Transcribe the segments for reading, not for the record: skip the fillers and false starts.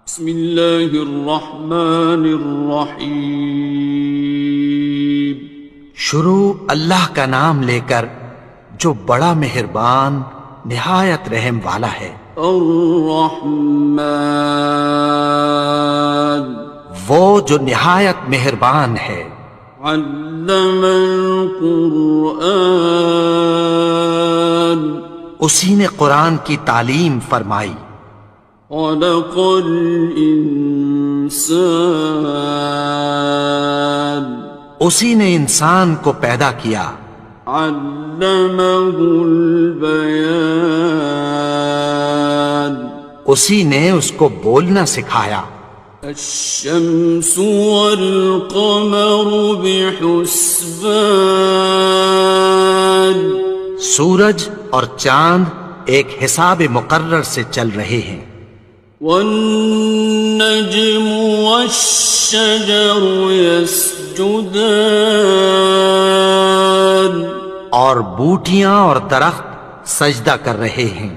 بسم اللہ الرحمن الرحیم۔ شروع اللہ کا نام لے کر جو بڑا مہربان نہایت رحم والا ہے۔ الرحمن، وہ جو نہایت مہربان ہے۔ علم القرآن، اسی نے قرآن کی تعلیم فرمائی۔ خلق الانسان، اسی نے انسان کو پیدا کیا۔ علمہ البیان، اسی نے اس کو بولنا سکھایا۔ الشمس والقمر بحسبان، سورج اور چاند ایک حساب مقرر سے چل رہے ہیں۔ والنجم والشجر يسجدان، اور بوٹیاں اور درخت سجدہ کر رہے ہیں۔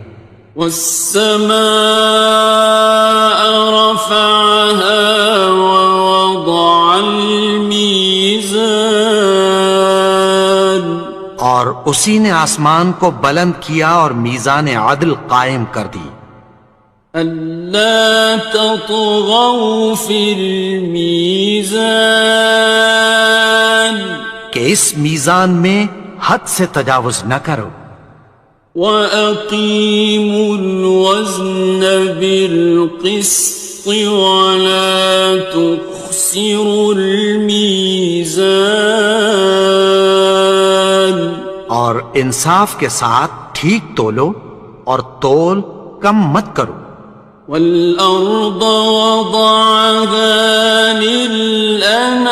والسماء رفعها ووضع الميزان، اور اسی نے آسمان کو بلند کیا اور میزان عدل قائم کر دی۔ ألا تطغوا في الميزان، کہ اس میزان میں حد سے تجاوز نہ کرو۔ وَأَقِيمُوا الْوَزْنَ بِالْقِسْطِ وَلَا تُخْسِرُوا الْمِيزَانَ، اور انصاف کے ساتھ ٹھیک تولو اور تول کم مت کرو۔ وَالْأَرْضَ وَضَعَهَا لِلْأَنَامِ،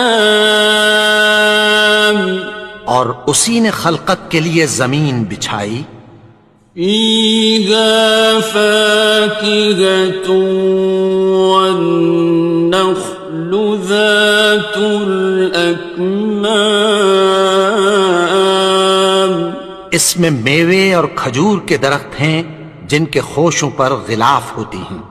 اور اسی نے خلقت کے لیے زمین بچھائی۔ فِيهَا فَاكِهَةٌ وَالنَّخْلُ ذَاتُ الْأَكْمَامِ، اس میں میوے اور کھجور کے درخت ہیں جن کے خوشوں پر غلاف ہوتی ہیں۔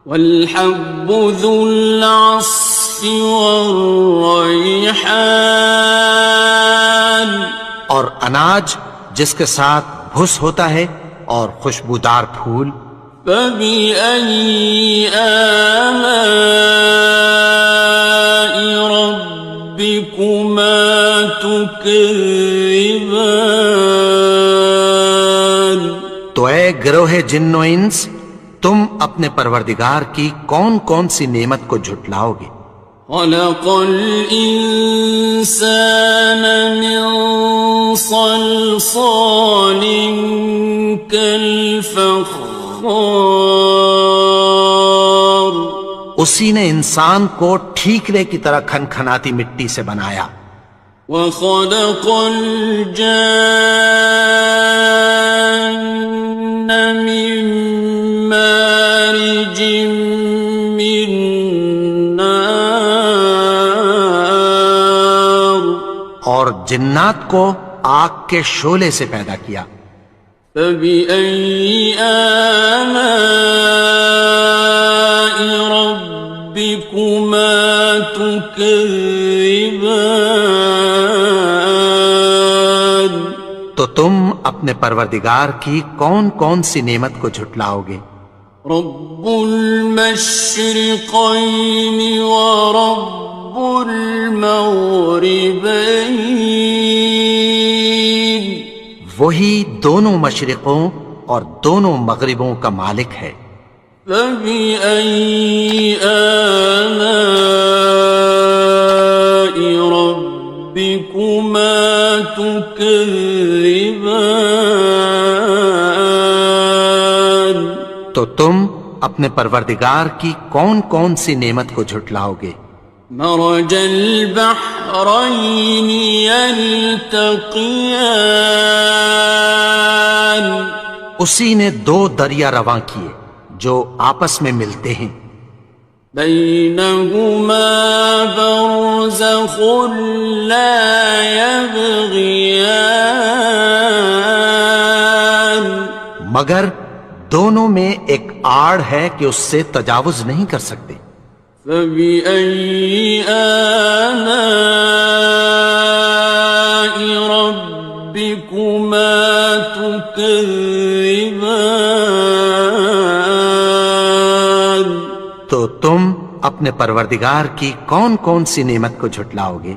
وَالْحَبُّ ذُو الْعَصْفِ وَالرَّيْحَانِ، اور اناج جس کے ساتھ بھس ہوتا ہے اور خوشبودار پھول۔ فَبِأَيِّ آلَاءِ رَبِّكُمَا تُكَذِّبَانِ، تو اے گروہ جن و انس، تم اپنے پروردگار کی کون کون سی نعمت کو جھٹلاؤ گے؟ خَلَقَ الْإِنسَانَ مِنْ صَلْصَالٍ كَالْفَخَّارِ، اسی نے انسان کو ٹھیکرے کی طرح کھنکھناتی مٹی سے بنایا۔ وَخَلَقَ الْجَانَّ مِن مَّارِجٍ مِّن نَّارٍ، اور جنات کو آگ کے شعلے سے پیدا کیا۔ فَبِأَيِّ آلَاءِ رَبِّكُمَا تُكَذِّبَانِ، تو تم اپنے پروردگار کی کون کون سی نعمت کو جھٹلاؤ گے؟ رب المشرقين ورب المغربين، وہی دونوں مشرقوں اور دونوں مغربوں کا مالک ہے۔ فَبِأَيِّ آلَاءِ رَبِّكُمَا تُكَذِّبَانِ، تو تم اپنے پروردگار کی کون کون سی نعمت کو جھٹلاؤ گے؟ مرج البحرين يلتقيان، اسی نے دو دریا رواں کیے جو آپس میں ملتے ہیں۔ بينهما برزخ لا يبغيان، مگر دونوں میں ایک آڑ ہے کہ اس سے تجاوز نہیں کر سکتے. فبأي آلاء ربكما تكذبان. تو تم اپنے پروردگار کی کون کون سی نعمت کو جھٹلاؤ گے؟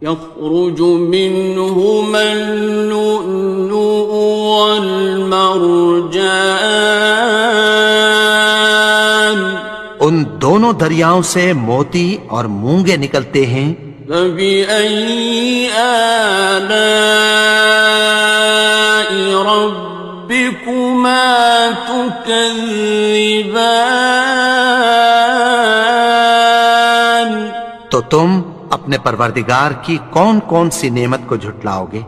يخرج منهما اللؤلؤ والمرجان. ان دونوں دریاؤں سے موتی اور مونگے نکلتے ہیں. فبأي آلاء ربكما تكذبان. تو تم اپنے پروردگار کی کون کون سی نعمت کو جھٹلاؤ گے؟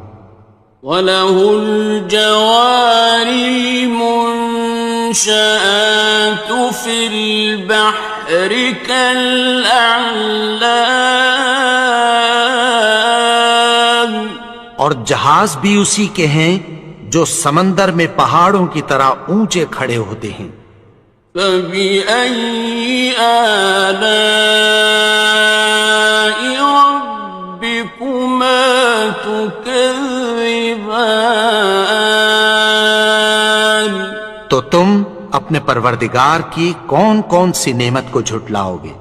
وَلَهُ الْجَوَارِ الْمُنشَآتُ فِي الْبَحْرِ كَالْأَعْلَامِ. اور جہاز بھی اسی کے ہیں جو سمندر میں پہاڑوں کی طرح اونچے کھڑے ہوتے ہیں. فَبِأَيِّ آلَاءِ رَبِّكُمَا تُكَذِّبَانِ. تو تم اپنے پروردگار کی کون کون سی نعمت کو جھٹلاؤ گے؟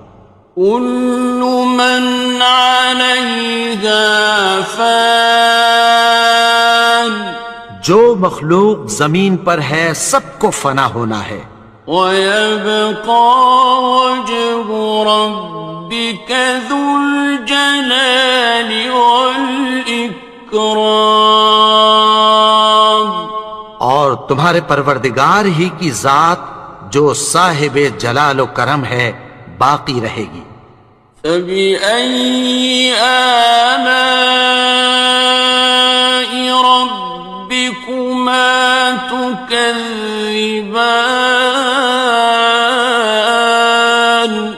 كُلُّ مَنْ عَلَيْهَا فَانٍ. جو مخلوق زمین پر ہے سب کو فنا ہونا ہے. وَيَبْقَى وَجْهُ رَبِّكَ ذُو الْجَلَالِ وَالْإِكْرَامِ. اور تمہارے پروردگار ہی کی ذات جو صاحب جلال و کرم ہے باقی رہے گی. فَبِأَيِّ آلَاءِ رَبِّكُمَا تُكَذِّبَانِ.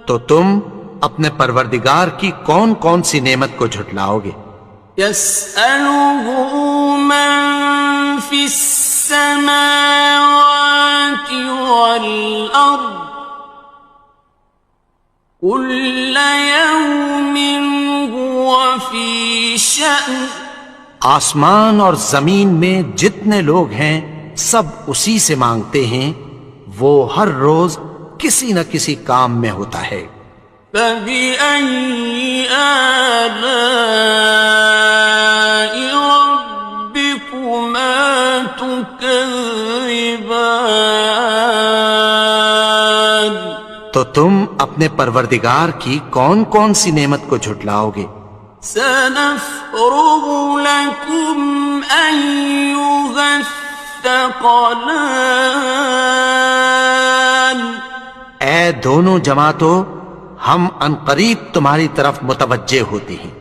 تو تم اپنے پروردگار کی کون کون سی نعمت کو جھٹلاؤ گے؟ يَسْأَلُهُ مَن فِي السَّمَاوَاتِ وَالْأَرْضِ كُلَّ يَوْمٍ هُوَ فِي شَأْنٍ. آسمان اور زمین میں جتنے لوگ ہیں سب اسی سے مانگتے ہیں، وہ ہر روز کسی نہ کسی کام میں ہوتا ہے. فَبِأَيِّ آلَاءِ رَبِّكُمَا تُكَذِّبَانِ. تو تم اپنے پروردگار کی کون کون سی نعمت کو جھٹلاؤ گے؟ سَنَفْرُغُ لَكُمْ أَيُّهَ الثَّقَلَانِ. اے دونوں جماعتوں، ہم عنقریب تمہاری طرف متوجہ ہوتے ہیں.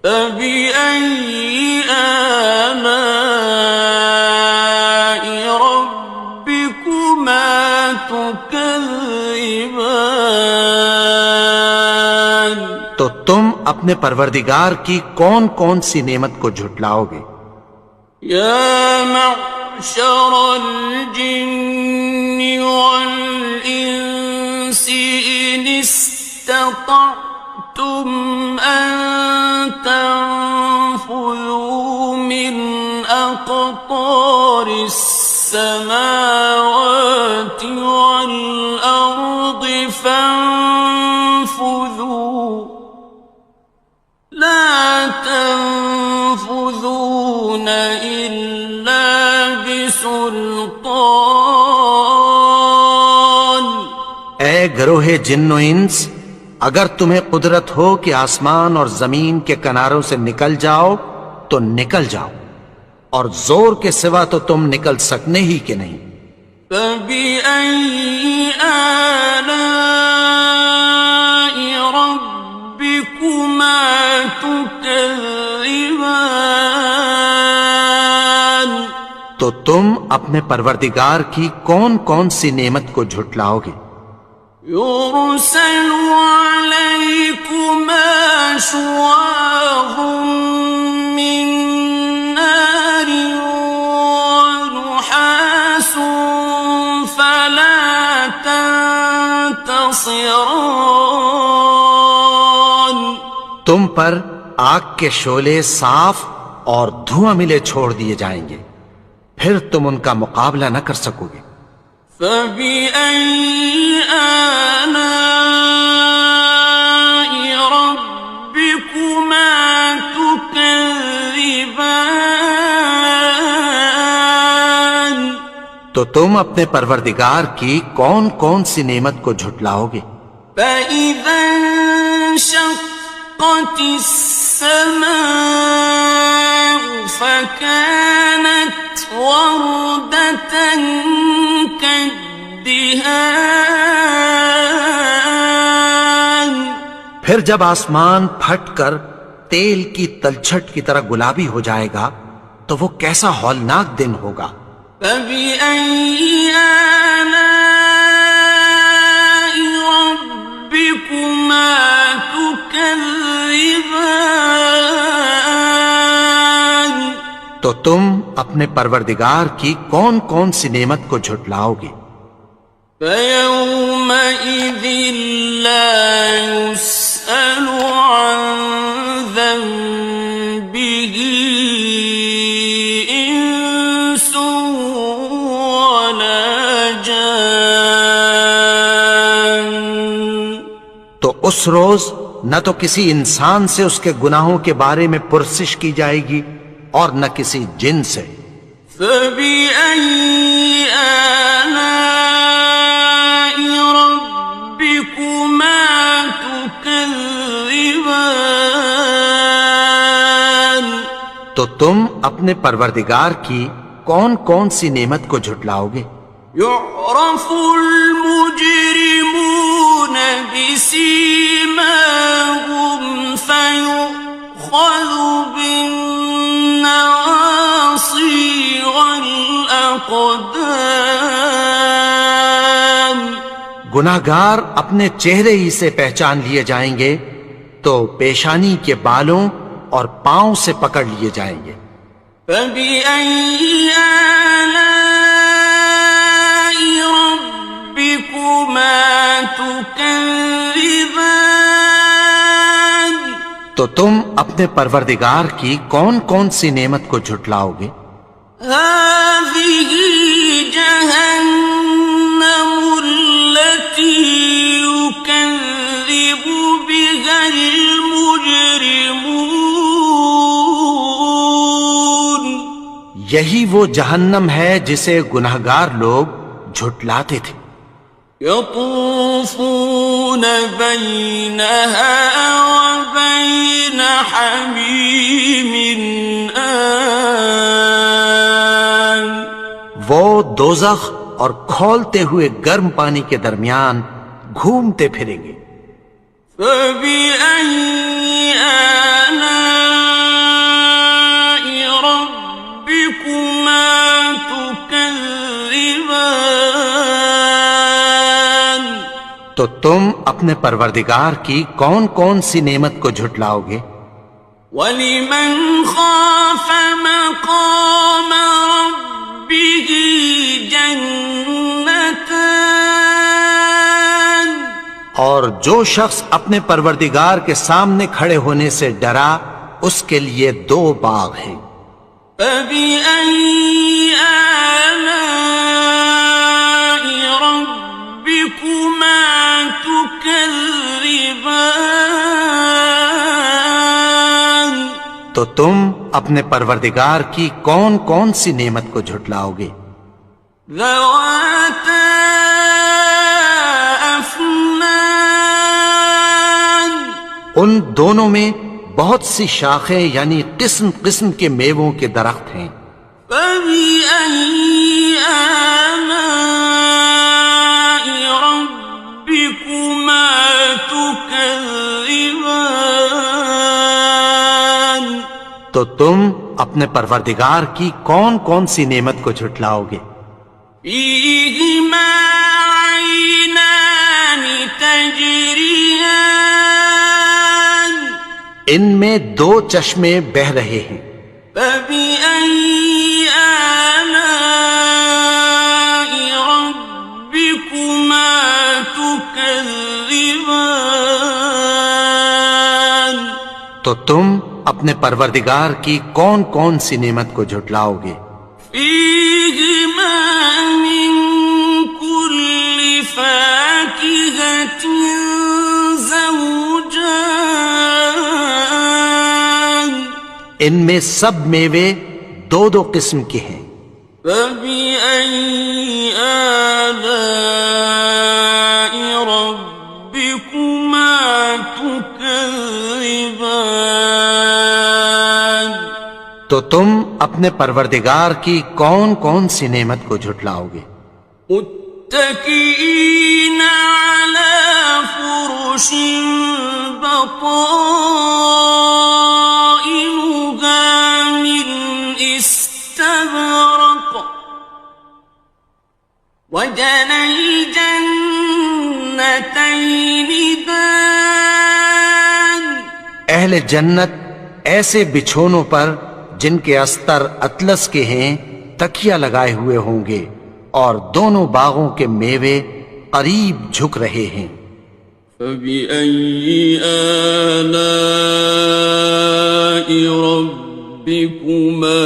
فَبِأَيِّ آلَاءِ رَبِّكُمَا تُكَذِّبَانِ. تو تم اپنے پروردگار کی کون کون سی نعمت کو جھٹلاؤ گے؟ يَا مَعْشَرَ الْجِنِّ وَالْإِنسِ إِنِ اسْتَطَعْتُمْ أَن تَنفُذُوا مِنْ أَقْطَارِ السَّمَاوَاتِ وَالْأَرْضِ فَانفُذُوا لَا تَنفُذُونَ إِلَّا بِسُلْطَانٍ. اے گروہ جن و انس، اگر تمہیں قدرت ہو کہ آسمان اور زمین کے کناروں سے نکل جاؤ تو نکل جاؤ، اور زور کے سوا تو تم نکل سکنے ہی کہ نہیں. فَبِأَيِّ آلَاءِ رَبِّكُمَا تُكَذِّبَانِ. تو تم اپنے پروردگار کی کون کون سی نعمت کو جھٹلاؤ گے؟ يُرْسَلُ عَلَيْكُمَا شُوَاظٌ مِّن نَّارٍ وَنُحَاسٌ خاصران. تم پر آگ کے شعلے صاف اور دھواں ملے چھوڑ دیے جائیں گے، پھر تم ان کا مقابلہ نہ کر سکو گے۔ فبأي آلاء ربكما تكذبان. تو تم اپنے پروردگار کی کون کون سی نعمت کو جھٹلاؤ گے؟ فإذا انشقت السماء فكانت وردة كالدهان. پھر جب آسمان پھٹ کر تیل کی تلچھٹ کی طرح گلابی ہو جائے گا تو وہ کیسا ہولناک دن ہوگا۔ فبأي آلاء ربكما تكذبان. تو تم اپنے پروردگار کی کون کون سی نعمت کو جھٹلاؤ گے؟ فيومئذ لا يسأل عن ذنبه إنس ولا جان. تو اس روز نہ تو کسی انسان سے اس کے گناہوں کے بارے میں پرسش کی جائے گی اور نہ کسی جن سے۔ فبأي آلاء ربكما تكذبان. تو تم اپنے پروردگار کی کون کون سی نعمت کو جھٹلاؤ گے؟ يعرف المجرمون بسيماهم فيؤخذ بالنواصي والأقدام. گناہگار اپنے چہرے ہی سے پہچان لیے جائیں گے تو پیشانی کے بالوں اور پاؤں سے پکڑ لیے جائیں گے۔ فبأي آلاء ربكما تكذبان. تو تم اپنے پروردگار کی کون کون سی نعمت کو جھٹلاؤ گے؟ هذه جهنم التي يكذب بها المجرمون. یہی وہ جہنم ہے جسے گناہگار لوگ جھٹلاتے تھے۔ يطوفون بينها وبين حميم آن. وہ دوزخ اور کھولتے ہوئے گرم پانی کے درمیان گھومتے پھریں گے۔ فبأي آلاء ربكما تكذبان. تو تم اپنے پروردگار کی کون کون سی نعمت کو جھٹلاؤ گے؟ وَلِمَنْ خَافَ مَقَامَ رَبِّهِ جَنَّتَانِ. اور جو شخص اپنے پروردگار کے سامنے کھڑے ہونے سے ڈرا اس کے لیے دو باغ ہیں۔ فَبِأَيِّ آلَاءِ رَبِّكُمَا تُكَذِّبَانِ. تو تم اپنے پروردگار کی کون کون سی نعمت کو جھٹلاؤ گے؟ ذَوَاتَا أَفْنَانٍ. ان دونوں میں بہت سی شاخیں یعنی قسم قسم کے میووں کے درخت ہیں۔ فَبِأَيِّ آلَاءِ رَبِّكُمَا تُكَذِّبَانِ. تو تم اپنے پروردگار کی کون کون سی نعمت کو جھٹلاؤ گے؟ فِيهِمَا عَيْنَانِ تَجْرِيَانِ. ان میں دو چشمے بہہ رہے ہیں۔ فَبِأَيِّ آلَاءِ رَبِّكُمَا تُكَذِّبَانِ. تكذبان تو تم اپنے پروردگار کی کون کون سی نعمت کو جھٹلاؤ گے؟ فيهما من كل فاكهة زوجان ان میں سب میوے دو دو قسم کے ہیں۔ فبأي آلاء ربكما تكذبان تو تم اپنے پروردگار کی کون کون سی نعمت کو جھٹلاؤ گے؟ متكئين على فرش بطائنها من استبرق وجنى الجنتين دان اہل جنت ایسے بچھونوں پر جن کے استر اطلس کے ہیں تکیہ لگائے ہوئے ہوں گے، اور دونوں باغوں کے میوے قریب جھک رہے ہیں۔ فبأي آلاء ربكما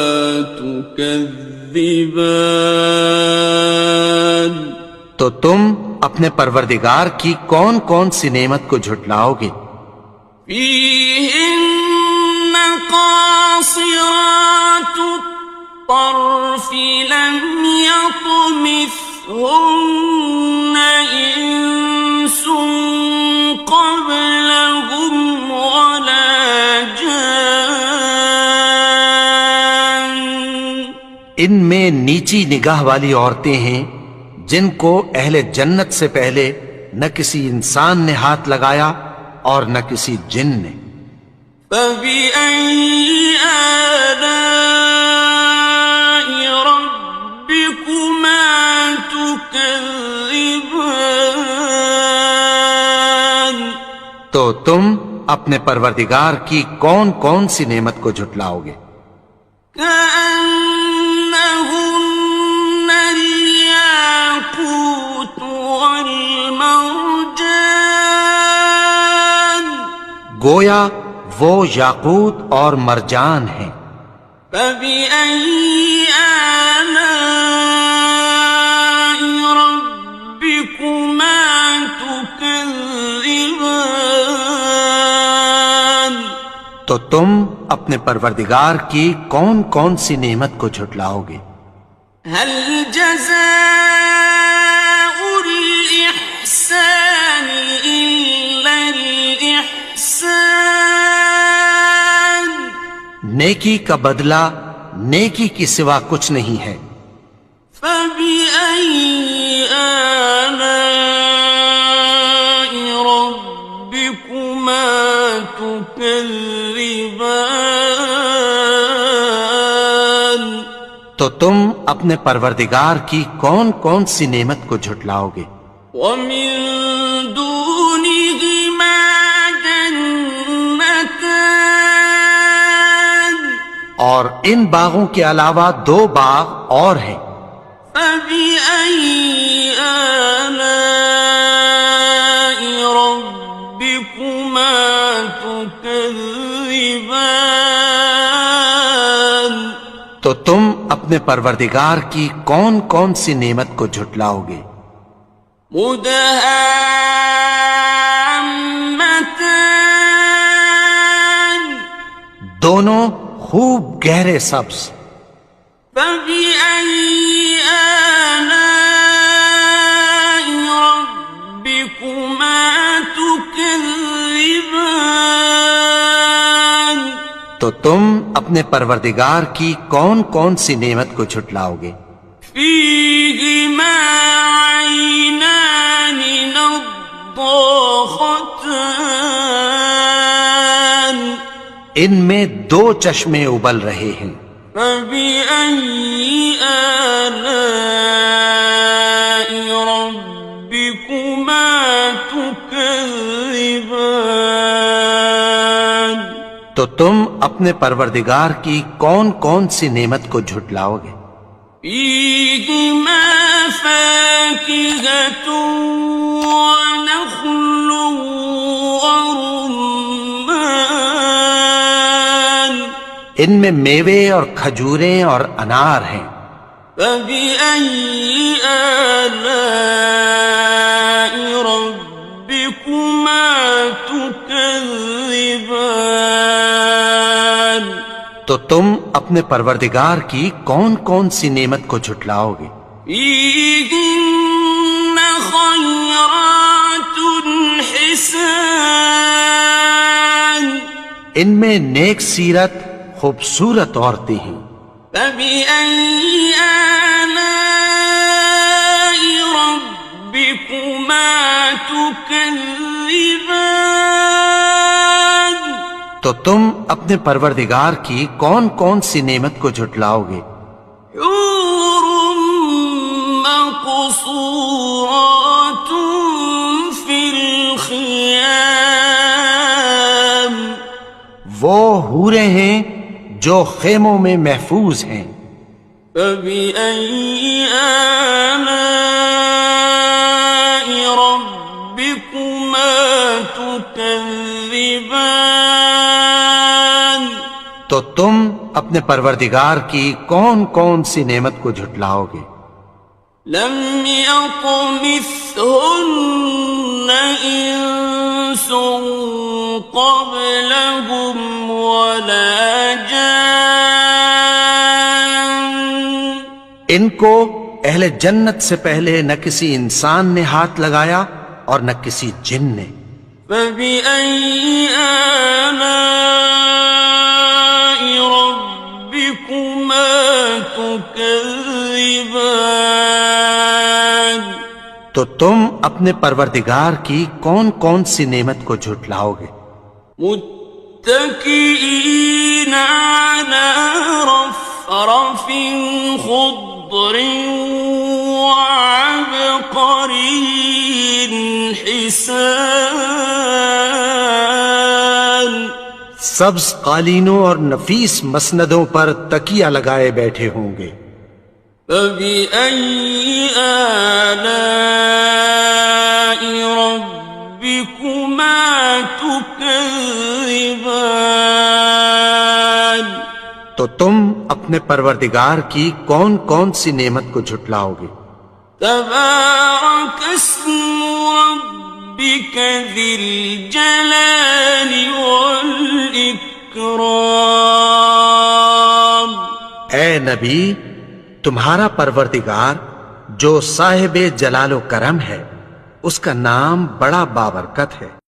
تكذبان تو تم اپنے پروردگار کی کون کون سی نعمت کو جھٹلاؤ گے؟ فيهن قاصرات الطرف لم يطمثهن إنس قبلهم ولا جان ان میں نیچی نگاہ والی عورتیں ہیں جن کو اہل جنت سے پہلے نہ کسی انسان نے ہاتھ لگایا اور نہ کسی جن نے۔ فبأي آلاء ربكما تكذبان تو تم اپنے پروردگار کی کون کون سی نعمت کو جھٹلاؤ گے؟ كأنهن الياقوت والمرجان گویا وہ یاقوت اور مرجان ہیں۔ فبأي آلاء ربكما تكذبان تو تم اپنے پروردگار کی کون کون سی نعمت کو جھٹلاؤ گے؟ هل جزاء الإحسان إلا الإحسان نیکی کا بدلہ نیکی کی سوا کچھ نہیں ہے۔ فبأي آلاء ربكما تكذبان تو تم اپنے پروردگار کی کون کون سی نعمت کو جھٹلاؤ گے؟ ومن دونهما جنتان اور ان باغوں کے علاوہ دو باغ اور ہیں۔ فبأي آلاء ربكما تكذبان تو تم اپنے پروردگار کی کون کون سی نعمت کو جھٹلاؤ گے؟ مدهامتان دونوں خوب گہرے سبز۔ فبأي آلاء ربكما تكذبان تو تم اپنے پروردگار کی کون کون سی نعمت کو جھٹلاؤ گے؟ فيهما عينان نضاختان ان میں دو چشمے ابل رہے ہیں۔ فبأي آلاء ربكما تكذبان تو تم اپنے پروردگار کی کون کون سی نعمت کو جھٹلاؤ گے؟ فيهما فاكهة ونخل ورمان ان میں میوے اور کھجوریں اور انار ہیں. فبأي آلاء ربكما تكذبان تو تم اپنے پروردگار کی کون کون سی نعمت کو جھٹلاؤ گے؟ فيهن خيرات حسان ان میں نیک سیرت خوبصورت عورتیں ہیں. فبأي آلاء ربكما تكذبان تو تم اپنے پروردگار کی کون کون سی نعمت کو جھٹلاؤ گے؟ حور مقصورات في الخيام وہ حوریں ہیں جو خیموں میں محفوظ ہیں. فبأي آلاء ربكما تكذبان تو تم اپنے پروردگار کی کون کون سی نعمت کو جھٹلاؤ گے؟ لم يطمثهن إنس قبلهم ولا جان ان کو اہل جنت سے پہلے نہ کسی انسان نے ہاتھ لگایا اور نہ کسی جن نے. فبأي آلاء ربكما تكذبان تو تم اپنے پروردگار کی کون کون سی نعمت کو جھٹلاؤ گے؟ متكئين على رفرف خضر وعبقري حسان سبز قالینوں اور نفیس مسندوں پر تکیہ لگائے بیٹھے ہوں گے. فبأي آلاء ربكما تكذبان تو تم اپنے پروردگار کی کون کون سی نعمت کو جھٹلاؤ گے؟ تبارك اسم ربك ذي الجلال والإكرام اے نبی، تمہارا پروردگار جو صاحب جلال و کرم ہے، اس کا نام بڑا بابرکت ہے.